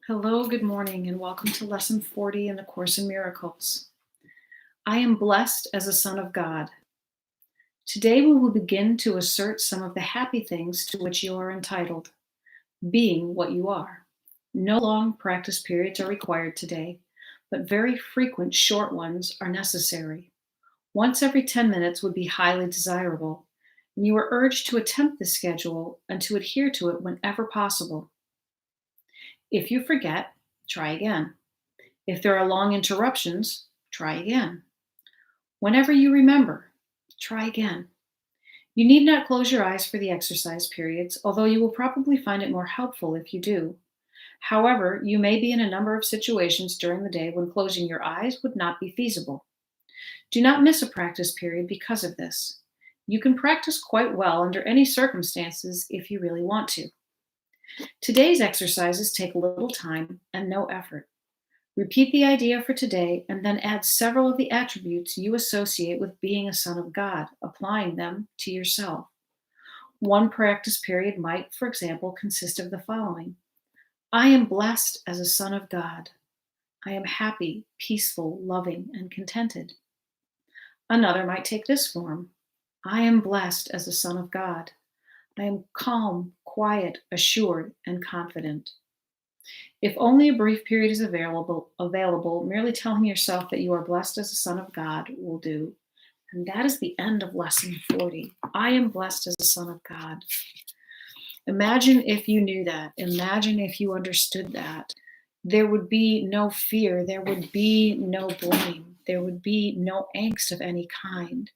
Hello, good morning, and welcome to Lesson 40 in the Course in Miracles. I am blessed as a son of God. Today we will begin to assert some of the happy things to which you are entitled, being what you are. No long practice periods are required today, but very frequent short ones are necessary. Once every 10 minutes would be highly desirable, and you are urged to attempt this schedule and to adhere to it whenever possible. If you forget, try again. If there are long interruptions, try again. Whenever you remember, try again. You need not close your eyes for the exercise periods, although you will probably find it more helpful if you do. However, you may be in a number of situations during the day when closing your eyes would not be feasible. Do not miss a practice period because of this. You can practice quite well under any circumstances if you really want to. Today's exercises take little time and no effort. Repeat the idea for today and then add several of the attributes you associate with being a son of God, applying them to yourself. One practice period might, for example, consist of the following: I am blessed as a son of God. I am happy, peaceful, loving, and contented. Another might take this form: I am blessed as a son of God. I am calm, quiet, assured, and confident. If only a brief period is available, merely telling yourself that you are blessed as a son of God will do. And that is the end of Lesson 40. I am blessed as a son of God. Imagine if you knew that. Imagine if you understood that. There would be no fear. There would be no blame. There would be no angst of any kind.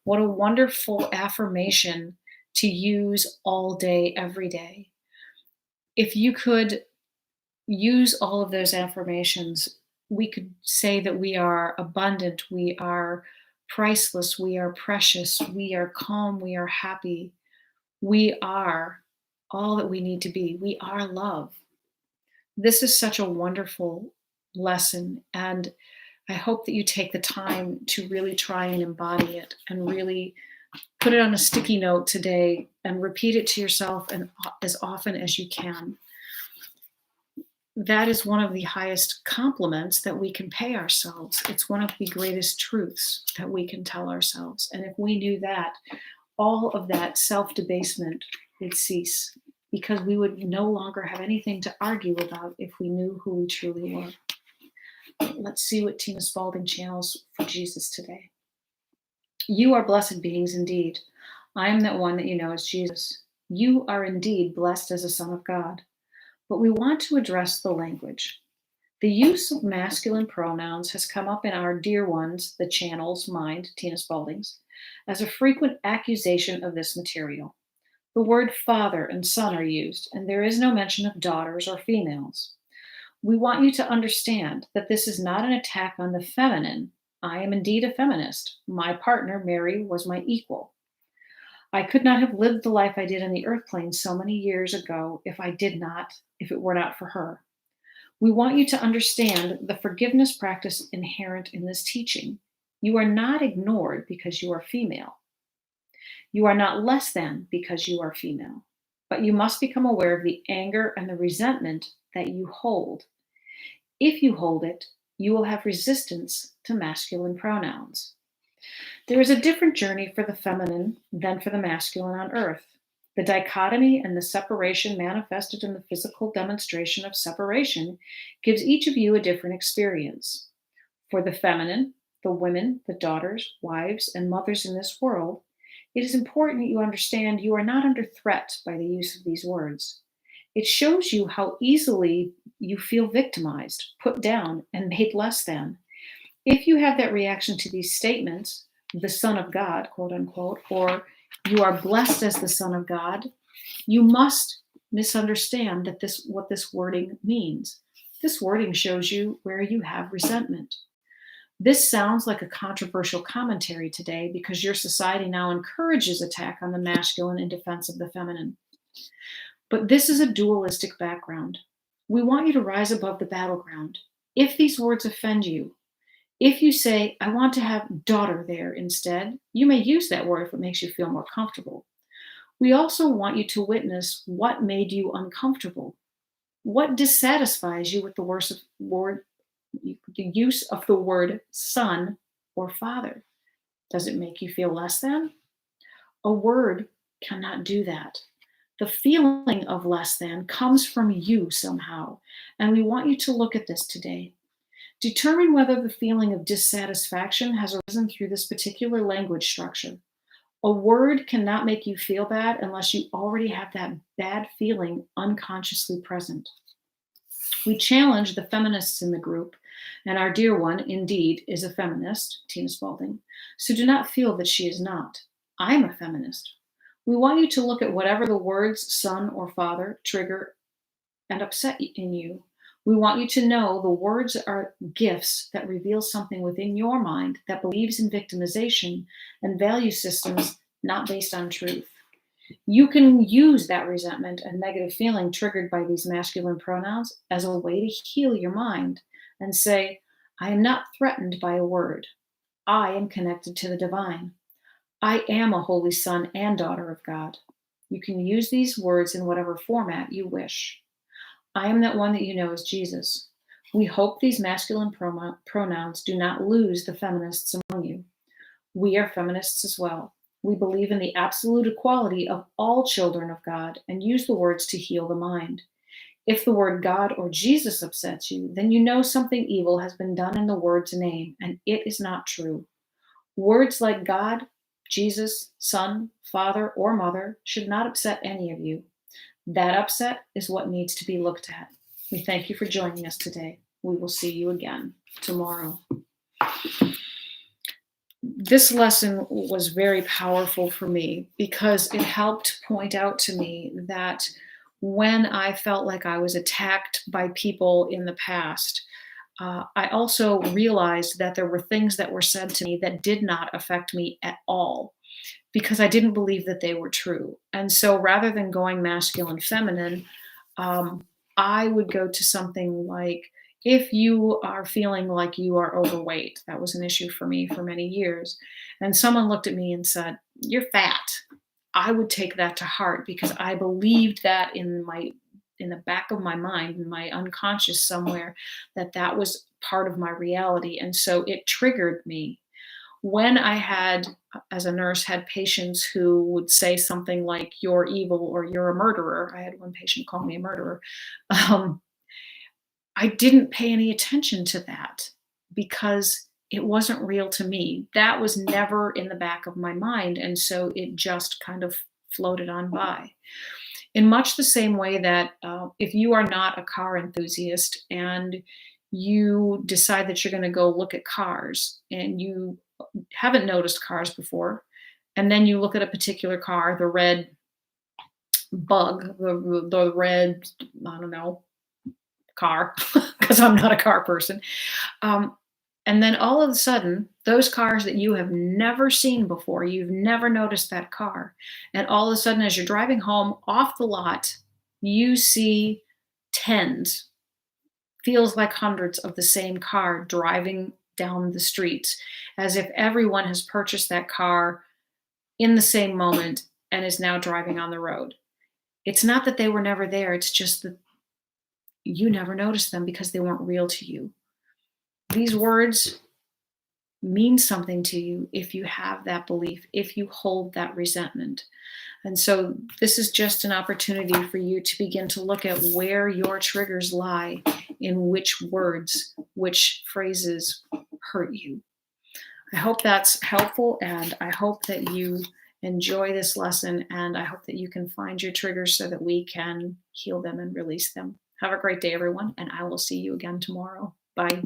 What a wonderful affirmation to use all day, every day. If you could use all of those affirmations, we could say that we are abundant, we are priceless, we are precious, we are calm, we are happy, we are all that we need to be, we are love. This is such a wonderful lesson, and I hope that you take the time to really try and embody it and really put it on a sticky note today and repeat it to yourself and as often as you can. That is one of the highest compliments that we can pay ourselves. It's one of the greatest truths that we can tell ourselves. And if we knew that, all of that self-debasement would cease, because we would no longer have anything to argue about if we knew who we truly were. Let's see what Tina Spalding channels for Jesus today. You are blessed beings indeed. I am that one that you know as Jesus. You are indeed blessed as a son of God. But we want to address the language. The use of masculine pronouns has come up in our dear ones, the channel's mind, Tina Spalding's, as a frequent accusation of this material. The word father and son are used, and there is no mention of daughters or females. We want you to understand that this is not an attack on the feminine. I am indeed a feminist. My partner, Mary, was my equal. I could not have lived the life I did on the earth plane so many years ago if it were not for her. We want you to understand the forgiveness practice inherent in this teaching. You are not ignored because you are female. You are not less than because you are female. But you must become aware of the anger and the resentment that you hold. If you hold it, you will have resistance to masculine pronouns. There is a different journey for the feminine than for the masculine on earth. The dichotomy and the separation manifested in the physical demonstration of separation gives each of you a different experience. For the feminine, the women, the daughters, wives, and mothers in this world, it is important you understand you are not under threat by the use of these words. It shows you how easily you feel victimized, put down, and made less than. If you have that reaction to these statements, the Son of God, quote unquote, or you are blessed as the Son of God, you must misunderstand what this wording means. This wording shows you where you have resentment. This sounds like a controversial commentary today because your society now encourages attack on the masculine in defense of the feminine. But this is a dualistic background. We want you to rise above the battleground. If these words offend you, if you say, I want to have daughter there instead, you may use that word if it makes you feel more comfortable. We also want you to witness what made you uncomfortable. What dissatisfies you with the use of the word son or father? Does it make you feel less than? A word cannot do that. The feeling of less than comes from you somehow, and we want you to look at this today. Determine whether the feeling of dissatisfaction has arisen through this particular language structure. A word cannot make you feel bad unless you already have that bad feeling unconsciously present. We challenge the feminists in the group, and our dear one, indeed, is a feminist, Tina Spalding, so do not feel that she is not. I am a feminist. We want you to look at whatever the words son or father trigger and upset in you. We want you to know the words are gifts that reveal something within your mind that believes in victimization and value systems not based on truth. You can use that resentment and negative feeling triggered by these masculine pronouns as a way to heal your mind and say, I am not threatened by a word. I am connected to the divine. I am a holy son and daughter of God. You can use these words in whatever format you wish. I am that one that you know as Jesus. We hope these masculine pronouns do not lose the feminists among you. We are feminists as well. We believe in the absolute equality of all children of God and use the words to heal the mind. If the word God or Jesus upsets you, then you know something evil has been done in the word's name, and it is not true. Words like God, Jesus, Son, Father, or Mother should not upset any of you. That upset is what needs to be looked at. We thank you for joining us today. We will see you again tomorrow. This lesson was very powerful for me because it helped point out to me that when I felt like I was attacked by people in the past, I also realized that there were things that were said to me that did not affect me at all because I didn't believe that they were true. And so rather than going masculine, feminine, I would go to something like, if you are feeling like you are overweight, that was an issue for me for many years, and someone looked at me and said, you're fat, I would take that to heart because I believed that in the back of my mind, in my unconscious somewhere, that was part of my reality. And so it triggered me. When I had, as a nurse, had patients who would say something like, you're evil or you're a murderer. I had one patient call me a murderer. I didn't pay any attention to that because it wasn't real to me. That was never in the back of my mind. And so it just kind of floated on by. In much the same way that if you are not a car enthusiast and you decide that you're going to go look at cars and you haven't noticed cars before, and then you look at a particular car, the red bug, the red, I don't know, car, because I'm not a car person. And then all of a sudden, those cars that you have never seen before, you've never noticed that car. And all of a sudden, as you're driving home off the lot, you see tens, feels like hundreds of the same car driving down the streets, as if everyone has purchased that car in the same moment and is now driving on the road. It's not that they were never there. It's just that you never noticed them because they weren't real to you. These words mean something to you if you have that belief, if you hold that resentment. And so this is just an opportunity for you to begin to look at where your triggers lie, in which words, which phrases hurt you. I hope that's helpful, and I hope that you enjoy this lesson, and I hope that you can find your triggers so that we can heal them and release them. Have a great day, everyone, and I will see you again tomorrow. Bye.